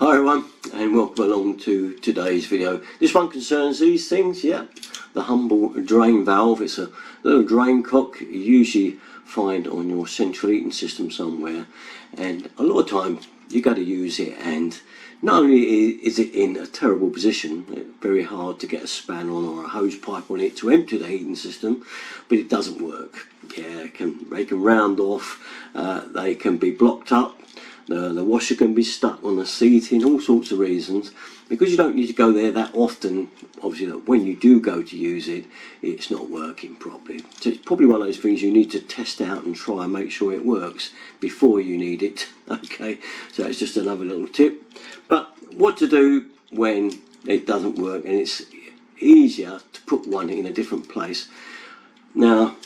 Hi everyone, and welcome along to today's video. This one concerns these things, yeah. The humble drain valve. It's a little drain cock you usually find on your central heating system somewhere, and a lot of times you got to use it, and not only is it in a terrible position, it's very hard to get a span on or a hose pipe on it to empty the heating system, but it doesn't work. Yeah, they can round off, they can be blocked up. The washer can be stuck on the seating, all sorts of reasons. Because you don't need to go there that often, obviously that when you do go to use it, it's not working properly. So it's probably one of those things you need to test out and try and make sure it works before you need it. Okay, so it's just another little tip. But what to do when it doesn't work and it's easier to put one in a different place. Now,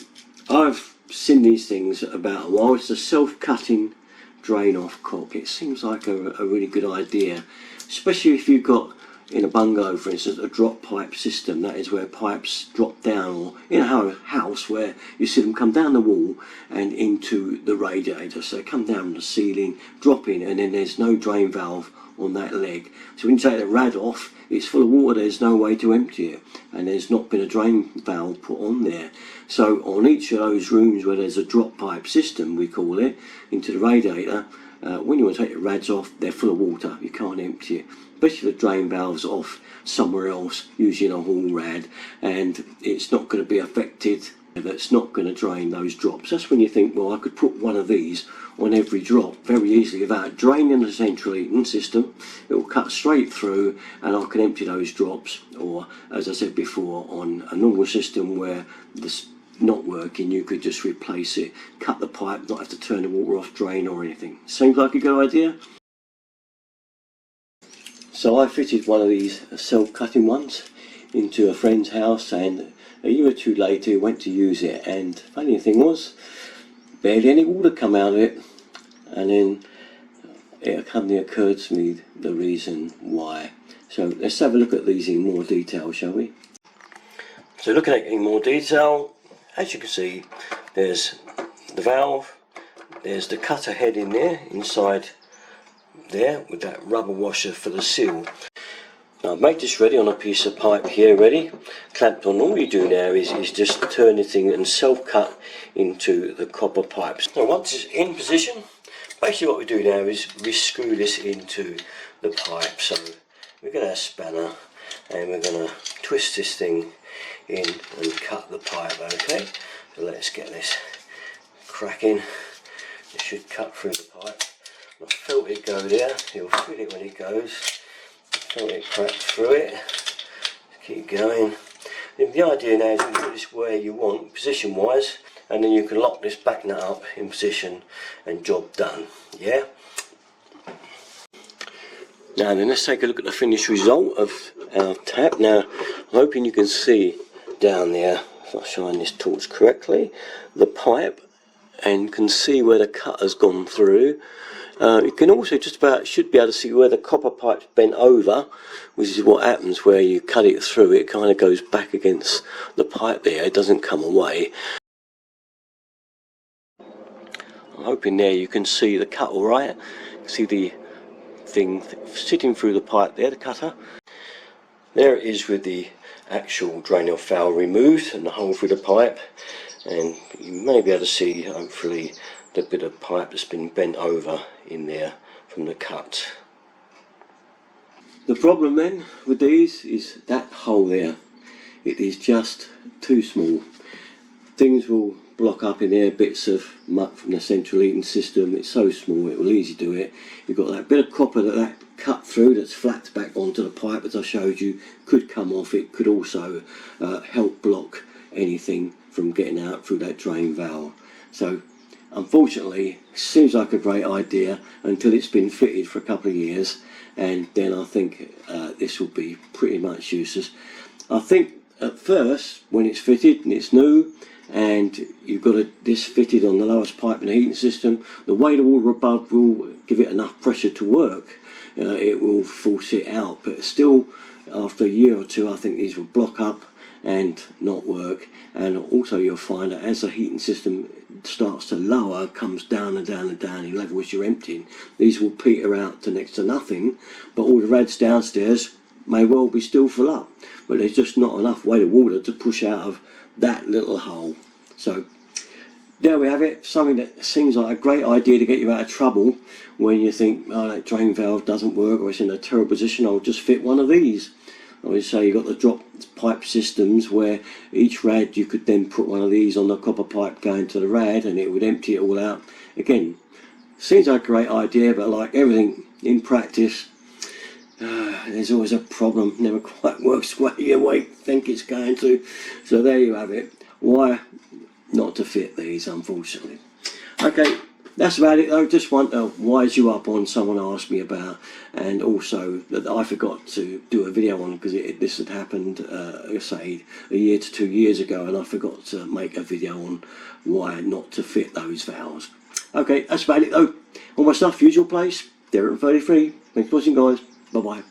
I've seen these things about a while. It's a self-cutting drain off cock. It seems like a really good idea, especially if you've got in a bungalow, for instance, a drop pipe system. That is where pipes drop down, or in a house where you see them come down the wall and into the radiator. So they come down the ceiling, drop in, and then there's no drain valve on that leg. So when you take the rad off, it's full of water, there's no way to empty it, and there's not been a drain valve put on there. So on each of those rooms where there's a drop pipe system, we call it, into the radiator, when you want to take the rads off, they're full of water, you can't empty it. Especially if the drain valve's off somewhere else, usually in a hall rad, and it's not going to be affected, that's not going to drain those drops. That's when you think, well, I could put one of these on every drop very easily without draining the central heating system. It will cut straight through and I can empty those drops. Or, as I said before, on a normal system where this not working, you could just replace it, cut the pipe, not have to turn the water off drain or anything. Seems like a good idea. So I fitted one of these self-cutting ones into a friend's house, and a year or two later he went to use it, and the funny thing was, barely any water come out of it. And then it suddenly occurred to me the reason why. So let's have a look at these in more detail, shall we? So looking at it in more detail, as you can see, there's the valve, there's the cutter head in there, inside there, with that rubber washer for the seal. Now I've made this ready on a piece of pipe here, ready, clamped on. All you do now is just turn the thing and self-cut into the copper pipes. Now once it's in position, basically what we do now is we screw this into the pipe. So we're going to have a spanner and we're going to twist this thing in and cut the pipe. Okay, so let's get this cracking. It should cut through the pipe. I felt it go there, you'll feel it when it goes. Felt it crack through it. Keep going. And the idea now is you put this where you want, position wise, and then you can lock this back nut up in position and job done. Yeah? Now then, let's take a look at the finished result of our tap. Now, I'm hoping you can see down there, if I shine this torch correctly, the pipe, and can see where the cut has gone through. You can also should be able to see where the copper pipe's bent over, which is what happens where you cut it through. It kind of goes back against the pipe there, it doesn't come away. I'm hoping there you can see the cut alright. See the thing sitting through the pipe there, the cutter. There it is with the actual drain off valve removed and the hole through the pipe, and you may be able to see, hopefully, the bit of pipe that's been bent over in there from the cut. The problem then with these is that hole there. It is just too small. Things will block up in there, bits of muck from the central heating system. It's so small it will easily do it. You've got that bit of copper that cut through that's flapped back onto the pipe, as I showed you, could come off. It could also help block anything from getting out through that drain valve. So unfortunately, it seems like a great idea until it's been fitted for a couple of years, and then I think this will be pretty much useless. I think at first, when it's fitted and it's new, and you've got this fitted on the lowest pipe in the heating system, the way the water above will give it enough pressure to work. It will force it out, but still, after a year or two, I think these will block up and not work. And also you'll find that as the heating system starts to lower, comes down and down and down in level as you're emptying, these will peter out to next to nothing, but all the rads downstairs may well be still full up, but there's just not enough weight of water to push out of that little hole. So there we have it, something that seems like a great idea to get you out of trouble when you think, oh, that drain valve doesn't work or it's in a terrible position, I'll just fit one of these. I would say you've got the drop pipe systems where each rad you could then put one of these on the copper pipe going to the rad and it would empty it all out. Again, seems like a great idea, but like everything in practice, there's always a problem, never quite works the way you think it's going to. So there you have it, why not to fit these, unfortunately. Okay, that's about it though. Just want to wise you up on someone asked me about, and also that I forgot to do a video on because this had happened say a year to 2 years ago, and I forgot to make a video on why not to fit those valves. Okay, that's about it though. All my stuff, usual place, Derek33. Thanks for watching guys, bye bye.